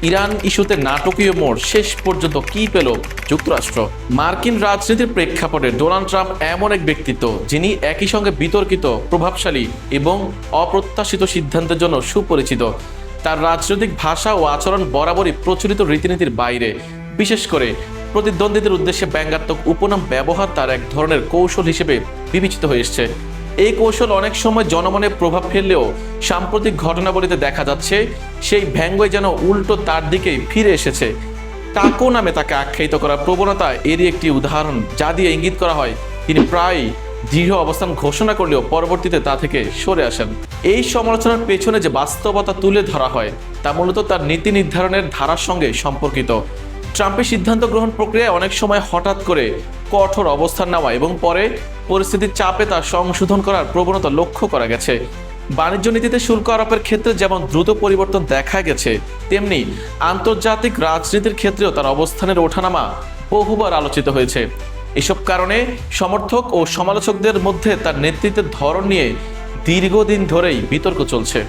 Iran ইস্যুতে নাটকীয় মোড় শেষ পর্যন্ত কি পেল যুক্তরাষ্ট্র? মার্কিন রাজনীতির প্রেক্ষাপটে ডোনাল্ড ট্রাম্প এমন এক ব্যক্তিত্ব যিনি একই সঙ্গে বিতর্কিত, প্রভাবশালী এবং অপ্রত্যাশিত সিদ্ধান্তের জন্য সুপরিচিত। তার রাজনৈতিক ভাষা ও আচরণ বরাবরই প্রচলিত রীতিনীতির বাইরে। বিশেষ করে প্রতিদ্বন্দ্বীদের উদ্দেশ্যে ব্যঙ্গাত্মক উপনাম ব্যবহার তার এক ধরনের কৌশল হিসেবে বিবেচিত হয়ে এসছে। এই কৌশল অনেক সময় জনমনে প্রভাব ফেললেও সাম্প্রতিক ঘটনাবলীতে দেখা যাচ্ছে সেই ব্যঙ্গই যেন উল্টো তার দিকেই ফিরে এসেছে। টাকো নামে তাকে আখ্যায়িত করার প্রবণতা এরই একটি উদাহরণ, যা দিয়ে ইঙ্গিত করা হয় তিনি প্রায়ই দৃঢ় অবস্থান ঘোষণা করলেও পরবর্তীতে তা থেকে সরে আসেন। এই সমালোচনার পেছনে যে বাস্তবতা তুলে ধরা হয় তা মূলত তার নীতি নির্ধারণের ধারার সঙ্গে সম্পর্কিত। ট্রাম্পের সিদ্ধান্ত গ্রহণ প্রক্রিয়ায় অনেক সময় হঠাৎ করে কঠোর অবস্থান নেওয়া এবং পরে পরিস্থিতির চাপে তা সংশোধন করার প্রবণতা লক্ষ্য করা গেছে। বাণিজ্য নীতিতে শুল্ক আরোপের ক্ষেত্রে যেমন দ্রুত পরিবর্তন দেখা গেছে, তেমনি আন্তর্জাতিক রাজনীতির ক্ষেত্রেও তার অবস্থানের ওঠানামা বহুবার আলোচিত হয়েছে। এসব কারণে সমর্থক ও সমালোচকদের মধ্যে তার নেতৃত্বের ধরন নিয়ে দীর্ঘদিন ধরেই বিতর্ক চলছে।